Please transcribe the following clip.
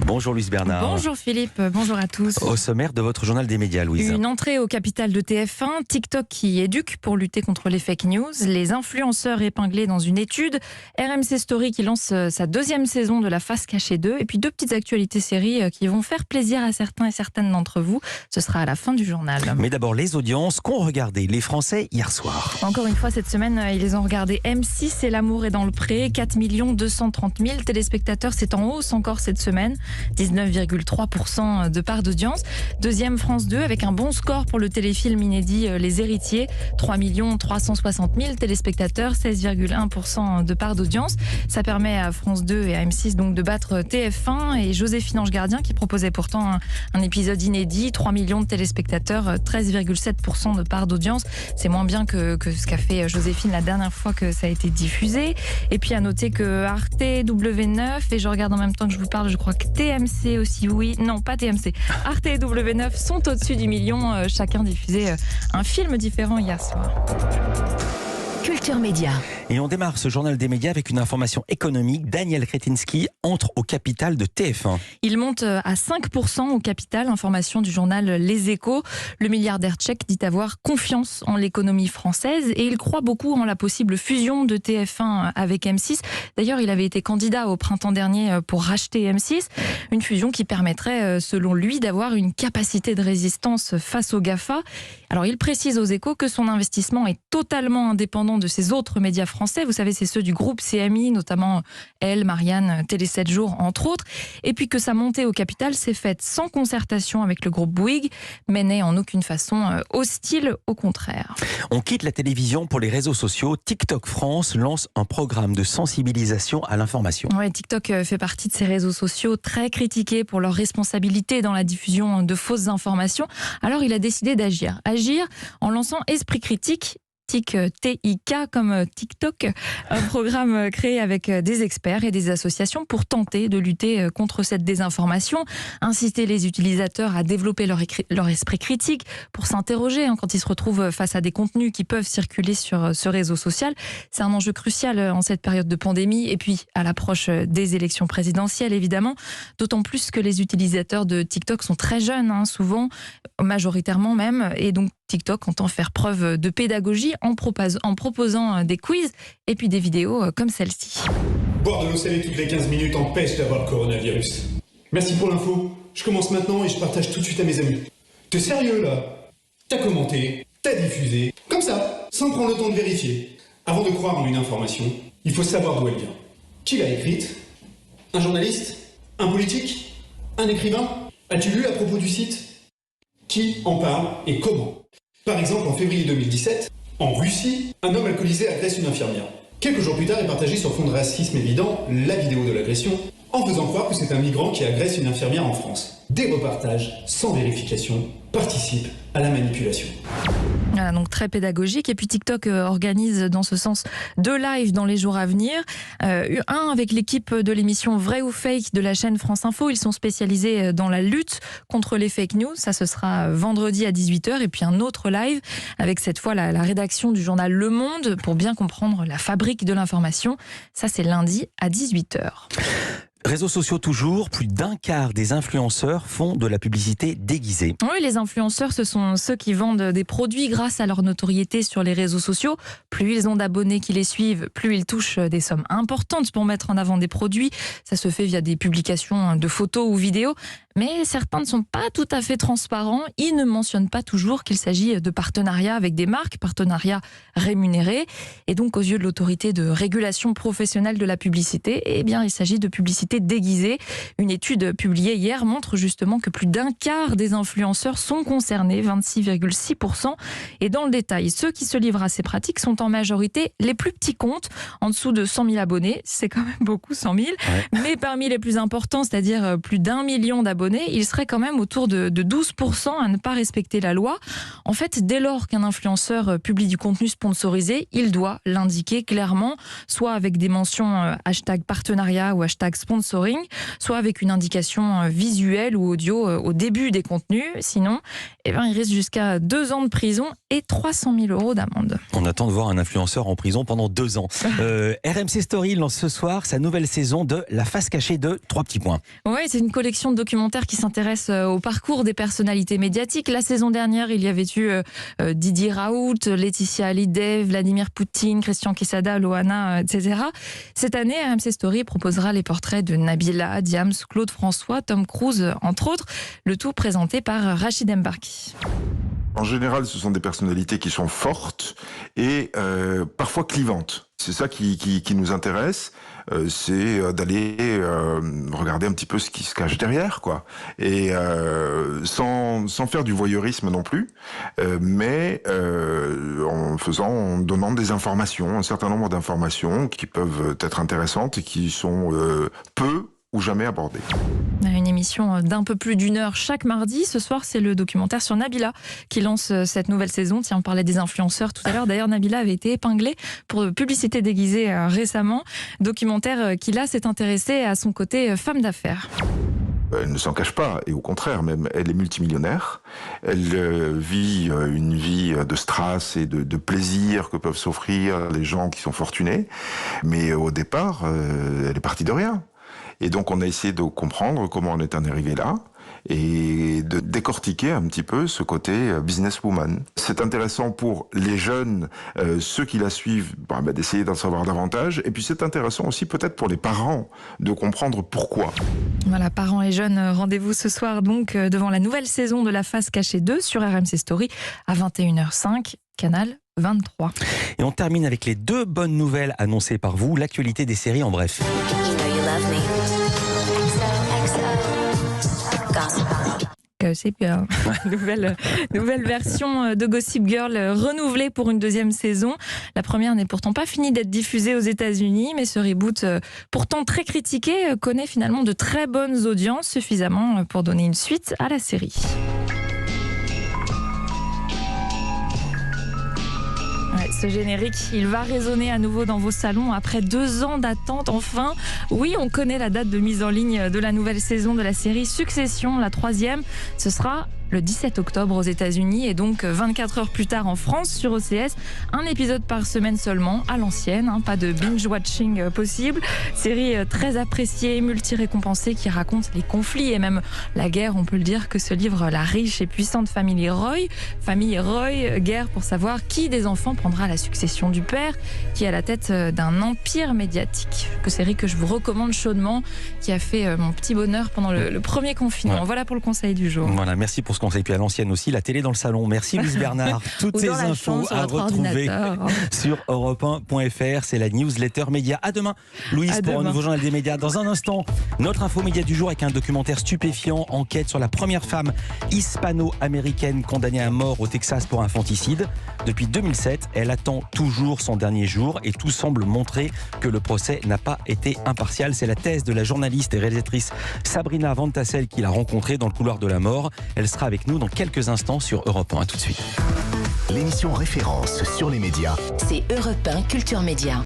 Bonjour Louise Bernard. Bonjour Philippe, bonjour à tous. Au sommaire de votre journal des médias, Louise. Une entrée au capital de TF1, TikTok qui éduque pour lutter contre les fake news, les influenceurs épinglés dans une étude, RMC Story qui lance sa deuxième saison de La Face cachée 2, et puis deux petites actualités séries qui vont faire plaisir à certains et certaines d'entre vous. Ce sera à la fin du journal. Mais d'abord les audiences qu'ont regardé les Français hier soir. Encore une fois cette semaine, ils les ont regardés. M6 et L'amour est dans le pré, 4 230 000 téléspectateurs, c'est en hausse encore cette semaine. 19,3% de part d'audience. Deuxième, France 2 avec un bon score pour le téléfilm inédit Les Héritiers, 3 360 000 téléspectateurs, 16,1% de part d'audience. Ça permet à France 2 et à M6 donc de battre TF1 et Joséphine Ange Gardien qui proposait pourtant un épisode inédit, 3 millions de téléspectateurs, 13,7% de part d'audience. C'est moins bien que ce qu'a fait Joséphine la dernière fois que ça a été diffusé. Et puis à noter que Arte, W9 et je regarde en même temps que je vous parle, je crois que TMC aussi, oui, non pas TMC, Arte et W9 sont au-dessus du million, chacun diffusé un film différent hier soir. Culture Média. Et on démarre ce journal des médias avec une information économique. Daniel Kretinsky entre au capital de TF1. Il monte à 5% au capital, information du journal Les Échos. Le milliardaire tchèque dit avoir confiance en l'économie française et il croit beaucoup en la possible fusion de TF1 avec M6. D'ailleurs, il avait été candidat au printemps dernier pour racheter M6. Une fusion qui permettrait, selon lui, d'avoir une capacité de résistance face aux GAFA. Alors, il précise aux Échos que son investissement est totalement indépendant de ces autres médias français. Vous savez, c'est ceux du groupe CMI, notamment Elle, Marianne, Télé 7 jours, entre autres. Et puis que sa montée au capital s'est faite sans concertation avec le groupe Bouygues, mais n'est en aucune façon hostile, au contraire. On quitte la télévision pour les réseaux sociaux. TikTok France lance un programme de sensibilisation à l'information. Ouais, TikTok fait partie de ces réseaux sociaux très critiqués pour leur responsabilité dans la diffusion de fausses informations. Alors il a décidé d'agir. Agir en lançant Esprit Critique, TIK comme TikTok, un programme créé avec des experts et des associations pour tenter de lutter contre cette désinformation, inciter les utilisateurs à développer leur esprit critique pour s'interroger quand ils se retrouvent face à des contenus qui peuvent circuler sur ce réseau social. C'est un enjeu crucial en cette période de pandémie et puis à l'approche des élections présidentielles évidemment, d'autant plus que les utilisateurs de TikTok sont très jeunes, souvent, majoritairement même, et donc TikTok entend faire preuve de pédagogie en proposant des quiz et puis des vidéos comme celle-ci. Boire de l'eau salée toutes les 15 minutes empêche d'avoir le coronavirus. Merci pour l'info. Je commence maintenant et je partage tout de suite à mes amis. T'es sérieux là? T'as commenté, t'as diffusé, comme ça, sans prendre le temps de vérifier. Avant de croire en une information, il faut savoir d'où elle vient. Qui l'a écrite? Un journaliste? Un politique? Un écrivain? As-tu lu à propos du site? Qui en parle et comment? Par exemple, en février 2017, en Russie, un homme alcoolisé agresse une infirmière. Quelques jours plus tard est partagée sur fond de racisme évident la vidéo de l'agression, en faisant croire que c'est un migrant qui agresse une infirmière en France. Des repartages sans vérification participent à la manipulation. Voilà, donc très pédagogique. Et puis TikTok organise dans ce sens 2 lives dans les jours à venir. Un avec l'équipe de l'émission Vrai ou Fake de la chaîne France Info. Ils sont spécialisés dans la lutte contre les fake news. Ça, ce sera vendredi à 18h. Et puis un autre live avec cette fois la rédaction du journal Le Monde pour bien comprendre la fabrique de l'information. Ça, c'est lundi à 18h. Réseaux sociaux toujours, plus d'un quart des influenceurs font de la publicité déguisée. Oui, les influenceurs, ce sont ceux qui vendent des produits grâce à leur notoriété sur les réseaux sociaux. Plus ils ont d'abonnés qui les suivent, plus ils touchent des sommes importantes pour mettre en avant des produits. Ça se fait via des publications de photos ou vidéos. Mais certains ne sont pas tout à fait transparents. Ils ne mentionnent pas toujours qu'il s'agit de partenariats avec des marques, partenariats rémunérés. Et donc, aux yeux de l'autorité de régulation professionnelle de la publicité, eh bien, il s'agit de publicité déguisée. Une étude publiée hier montre justement que plus d'un quart des influenceurs sont concernés, 26,6%. Et dans le détail, ceux qui se livrent à ces pratiques sont en majorité les plus petits comptes, en dessous de 100 000 abonnés. C'est quand même beaucoup, 100 000. Ouais. Mais parmi les plus importants, c'est-à-dire plus d'1 million d'abonnés, abonnés, il serait quand même autour de 12% à ne pas respecter la loi. En fait, dès lors qu'un influenceur publie du contenu sponsorisé, il doit l'indiquer clairement, soit avec des mentions hashtag partenariat ou hashtag sponsoring, soit avec une indication visuelle ou audio au début des contenus. Sinon, il risque jusqu'à 2 ans de prison et 300 000 € d'amende. On attend de voir un influenceur en prison pendant 2 ans. RMC Story lance ce soir sa nouvelle saison de La face cachée de 3 petits points. Oui, c'est une collection de documentaires qui s'intéresse au parcours des personnalités médiatiques. La saison dernière, il y avait eu Didier Raoult, Laetitia Hallyday, Vladimir Poutine, Christian Quesada, Loana, etc. Cette année, RMC Story proposera les portraits de Nabila, Diams, Claude François, Tom Cruise, entre autres. Le tout présenté par Rachid Embarki. En général, ce sont des personnalités qui sont fortes et parfois clivantes. C'est ça qui nous intéresse, c'est d'aller regarder un petit peu ce qui se cache derrière, quoi. Et sans faire du voyeurisme non plus, mais en donnant des informations, un certain nombre d'informations qui peuvent être intéressantes et qui sont peu ou jamais abordées. Une émission d'un peu plus d'1 heure chaque mardi. Ce soir, c'est le documentaire sur Nabila qui lance cette nouvelle saison. Tiens, on parlait des influenceurs tout à l'heure. D'ailleurs, Nabila avait été épinglée pour publicité déguisée récemment. Documentaire qui, là, s'est intéressé à son côté femme d'affaires. Elle ne s'en cache pas, et au contraire, même, elle est multimillionnaire. Elle vit une vie de strass et de plaisir que peuvent s'offrir les gens qui sont fortunés. Mais au départ, elle est partie de rien. Et donc on a essayé de comprendre comment on est en arrivé là et de décortiquer un petit peu ce côté businesswoman. C'est intéressant pour les jeunes, ceux qui la suivent, d'essayer d'en savoir davantage. Et puis c'est intéressant aussi peut-être pour les parents de comprendre pourquoi. Voilà, parents et jeunes, rendez-vous ce soir donc devant la nouvelle saison de La face cachée 2 sur RMC Story à 21h05, canal 23. Et on termine avec les 2 bonnes nouvelles annoncées par vous, l'actualité des séries en bref. C'est bien. Nouvelle version de Gossip Girl renouvelée pour une 2e saison. La première n'est pourtant pas finie d'être diffusée aux États-Unis, mais ce reboot, pourtant très critiqué, connaît finalement de très bonnes audiences, suffisamment pour donner une suite à la série. Ce générique, il va résonner à nouveau dans vos salons après 2 ans d'attente. Enfin, oui, on connaît la date de mise en ligne de la nouvelle saison de la série Succession, la 3e. Ce sera le 17 octobre aux États-Unis et donc 24 heures plus tard en France sur OCS. Un épisode par semaine seulement, à l'ancienne, pas de binge-watching possible. Série très appréciée, multi-récompensée qui raconte les conflits et même la guerre, on peut le dire, que se livre la riche et puissante famille Roy. Famille Roy, guerre pour savoir qui des enfants prendra la succession du père, qui est à la tête d'un empire médiatique. Série que je vous recommande chaudement, qui a fait mon petit bonheur pendant le premier confinement. Ouais. Voilà pour le conseil du jour. Voilà, merci pour ce conseil. Puis à l'ancienne aussi, la télé dans le salon. Merci Louise Bernard. Toutes ces infos à retrouver sur europe1.fr. C'est la newsletter média. À demain, Louise, pour un nouveau journal des médias. Dans un instant, notre info média du jour avec un documentaire stupéfiant. Enquête sur la première femme hispano-américaine condamnée à mort au Texas pour infanticide. Depuis 2007, elle attend toujours son dernier jour et tout semble montrer que le procès n'a pas été impartial. C'est la thèse de la journaliste et réalisatrice Sabrina Van Tassel qui l'a rencontrée dans le couloir de la mort. Elle sera avec nous dans quelques instants sur Europe 1. À tout de suite. L'émission référence sur les médias. C'est Europe 1 Culture Média.